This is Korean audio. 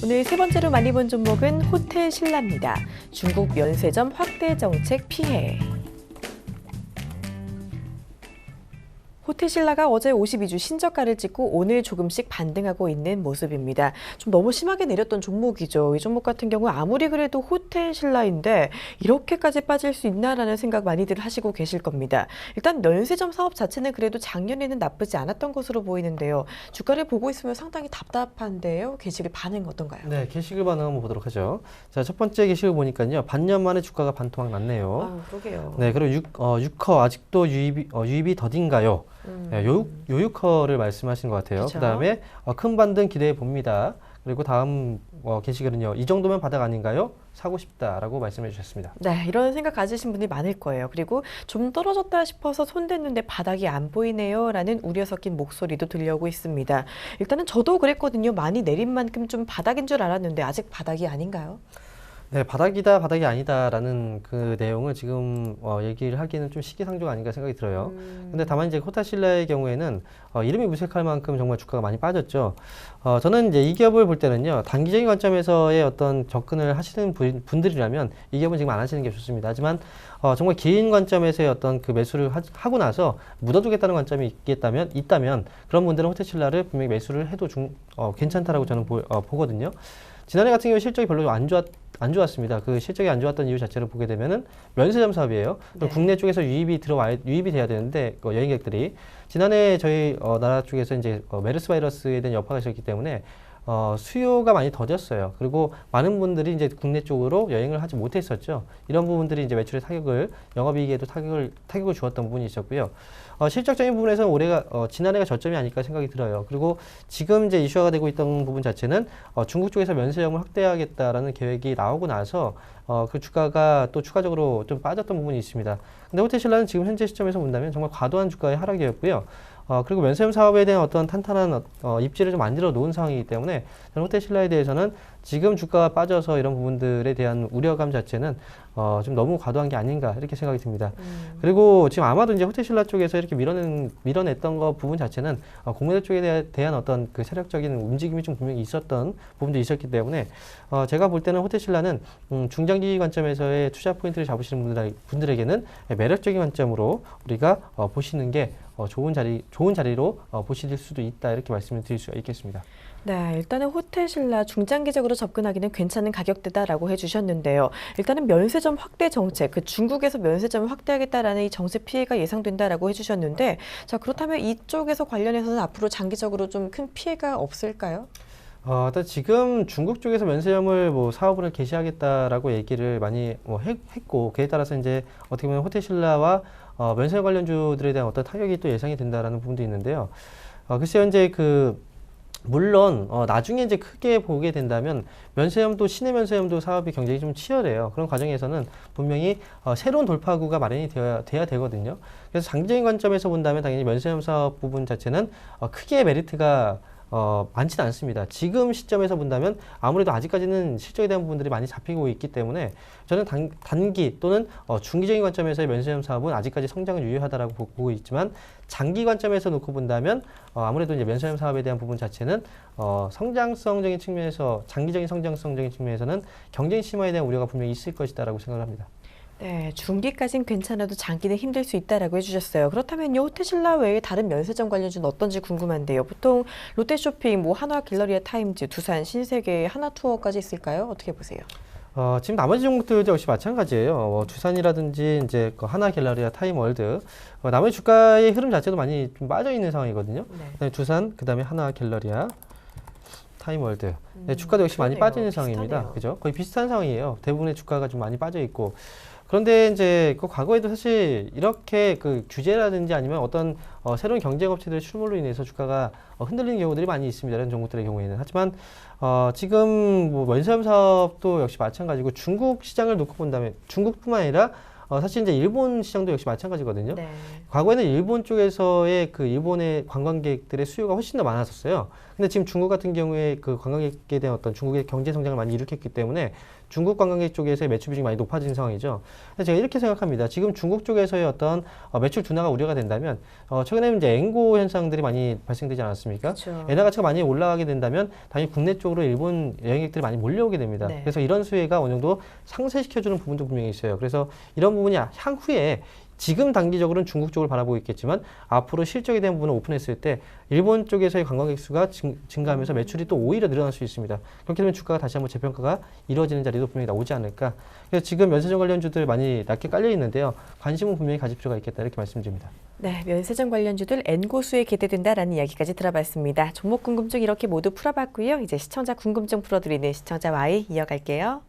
오늘 세 번째로 많이 본 종목은 호텔 신라입니다. 중국 면세점 확대 정책 피해. 호텔 신라가 어제 52주 신저가를 찍고 오늘 조금씩 반등하고 있는 모습입니다. 좀 너무 심하게 내렸던 종목이죠. 이 종목 같은 경우 아무리 그래도 호텔 신라인데 이렇게까지 빠질 수 있나라는 생각 많이들 하시고 계실 겁니다. 일단 면세점 사업 자체는 그래도 작년에는 나쁘지 않았던 것으로 보이는데요. 주가를 보고 있으면 상당히 답답한데요. 게시글 반응 어떤가요? 네, 게시글 반응 한번 보도록 하죠. 자, 첫 번째 게시글 보니까요. 반년 만에 주가가 반토막 났네요. 아, 그러게요. 네, 그리고 6커 아직도 유입이 더딘가요? 네, 요유커를 말씀하신 것 같아요. 그쵸? 그다음에 큰 반등 기대해 봅니다. 그리고 다음 게시글은요. 이 정도면 바닥 아닌가요? 사고 싶다라고 말씀해 주셨습니다. 네, 이런 생각 가지신 분이 많을 거예요. 그리고 좀 떨어졌다 싶어서 손댔는데 바닥이 안 보이네요 라는 우려 섞인 목소리도 들려오고 있습니다. 일단은 저도 그랬거든요. 많이 내린 만큼 좀 바닥인 줄 알았는데 아직 바닥이 아닌가요? 네, 바닥이다, 바닥이 아니다라는 그 내용을 지금 얘기를 하기는 좀 시기상조가 아닌가 생각이 들어요. 근데 다만 이제 호타신라의 경우에는 이름이 무색할 만큼 정말 주가가 많이 빠졌죠. 저는 이제 이 기업을 볼 때는요, 단기적인 관점에서의 어떤 접근을 하시는 분들이라면 이 기업은 지금 안 하시는 게 좋습니다. 하지만 정말 긴 관점에서의 어떤 그 매수를 하고 나서 묻어두겠다는 관점이 있다면 그런 분들은 호타신라를 분명히 매수를 해도 괜찮다라고 저는 보거든요. 지난해 같은 경우 실적이 별로 안 좋았습니다. 그 실적이 안 좋았던 이유 자체를 보게 되면은 면세점 사업이에요. 네. 국내 쪽에서 유입이 돼야 되는데 여행객들이 지난해 저희 나라 쪽에서 이제 메르스 바이러스에 대한 여파가 있었기 때문에 수요가 많이 더뎠어요. 그리고 많은 분들이 이제 국내 쪽으로 여행을 하지 못했었죠. 이런 부분들이 이제 매출의 영업이익에도 타격을 주었던 부분이 있었고요. 실적적인 부분에서는 지난해가 저점이 아닐까 생각이 들어요. 그리고 지금 이제 이슈화가 되고 있던 부분 자체는 중국 쪽에서 면세점을 확대하겠다라는 계획이 나오고 나서 그 주가가 또 추가적으로 좀 빠졌던 부분이 있습니다. 근데 호텔신라는 지금 현재 시점에서 본다면 정말 과도한 주가의 하락이었고요. 그리고 면세점 사업에 대한 어떤 탄탄한 입지를 좀 만들어 놓은 상황이기 때문에 저는 호텔신라에 대해서는 지금 주가가 빠져서 이런 부분들에 대한 우려감 자체는 좀 너무 과도한 게 아닌가 이렇게 생각이 듭니다. 그리고 지금 아마도 이제 호텔신라 쪽에서 이렇게 밀어냈던 부분 자체는 공매도 쪽에 대한 어떤 그 세력적인 움직임이 좀 분명히 있었던 부분도 있었기 때문에 제가 볼 때는 호텔신라는 중장기 관점에서의 투자 포인트를 잡으시는 분들에게는 매력적인 관점으로 우리가 보시는 게 좋은 자리로 보실 수도 있다 이렇게 말씀을 드릴 수가 있겠습니다. 네, 일단은 호텔신라 중장기적으로 접근하기는 괜찮은 가격대다라고 해주셨는데요. 일단은 면세점 확대 정책, 그 중국에서 면세점을 확대하겠다라는 이 정책 피해가 예상된다라고 해주셨는데, 자 그렇다면 이쪽에서 관련해서는 앞으로 장기적으로 좀 큰 피해가 없을까요? 일단 지금 중국 쪽에서 면세점을 사업을 개시하겠다라고 얘기를 많이 했고, 그에 따라서 이제 어떻게 보면 호텔신라와 면세점 관련주들에 대한 어떤 타격이 또 예상이 된다라는 부분도 있는데요. 글쎄요, 이제 물론 나중에 이제 크게 보게 된다면 시내 면세점도 사업이 굉장히 좀 치열해요. 그런 과정에서는 분명히 새로운 돌파구가 마련이 돼야 되거든요. 그래서 장기적인 관점에서 본다면 당연히 면세점 사업 부분 자체는 크게 메리트가 많지는 않습니다. 지금 시점에서 본다면 아무래도 아직까지는 실적에 대한 부분들이 많이 잡히고 있기 때문에 저는 단기 또는 중기적인 관점에서의 면세점 사업은 아직까지 성장은 유효하다라고 보고 있지만 장기 관점에서 놓고 본다면 아무래도 이제 면세점 사업에 대한 부분 자체는 성장성적인 측면에서 장기적인 성장성적인 측면에서는 경쟁 심화에 대한 우려가 분명히 있을 것이다라고 생각을 합니다. 네, 중기까지는 괜찮아도 장기는 힘들 수 있다라고 해주셨어요. 그렇다면요, 호텔신라 외에 다른 면세점 관련주는 어떤지 궁금한데요. 보통 롯데쇼핑, 한화 갤러리아 타임즈, 두산, 신세계, 하나투어까지 있을까요? 어떻게 보세요? 지금 나머지 종목들도 역시 마찬가지예요. 두산이라든지 이제 하나 갤러리아 타임월드 나머지 주가의 흐름 자체도 많이 좀 빠져 있는 상황이거든요. 네. 그다음에 두산, 그다음에 하나 갤러리아 타임월드. 네, 주가도 역시 많이 그러네요. 빠지는 상황입니다. 그죠? 거의 비슷한 상황이에요. 대부분의 주가가 좀 많이 빠져 있고. 그런데 이제 과거에도 사실 이렇게 규제라든지 아니면 어떤 새로운 경쟁 업체들의 출몰로 인해서 주가가 흔들리는 경우들이 많이 있습니다. 이런 종목들의 경우에는. 하지만 지금 면세점 사업도 역시 마찬가지고 중국 시장을 놓고 본다면 중국뿐만 아니라 사실 이제 일본 시장도 역시 마찬가지거든요. 네. 과거에는 일본 쪽에서의 일본의 관광객들의 수요가 훨씬 더 많았었어요. 근데 지금 중국 같은 경우에 그 관광객에 대한 어떤 중국의 경제 성장을 많이 일으켰기 때문에 중국 관광객 쪽에서의 매출 비중이 많이 높아진 상황이죠. 근데 제가 이렇게 생각합니다. 지금 중국 쪽에서의 어떤 매출 둔화가 우려가 된다면 최근에 이제 엔고 현상들이 많이 발생되지 않았습니까? 그렇죠. 엔화 가치가 많이 올라가게 된다면 당연히 국내 쪽으로 일본 여행객들이 많이 몰려오게 됩니다. 네. 그래서 이런 수혜가 어느 정도 상쇄시켜주는 부분도 분명히 있어요. 그래서 이런 부분이 향후에 지금 단기적으로는 중국 쪽을 바라보고 있겠지만 앞으로 실적에 대한 부분을 오픈했을 때 일본 쪽에서의 관광객 수가 증가하면서 매출이 또 오히려 늘어날 수 있습니다. 그렇게 되면 주가가 다시 한번 재평가가 이루어지는 자리도 분명히 나오지 않을까. 그래서 지금 면세점 관련주들 많이 낮게 깔려 있는데요. 관심은 분명히 가질 필요가 있겠다 이렇게 말씀드립니다. 네, 면세점 관련주들 N고수에 기대된다라는 이야기까지 들어봤습니다. 종목 궁금증 이렇게 모두 풀어봤고요. 이제 시청자 궁금증 풀어드리는 시청자 Y 이어갈게요.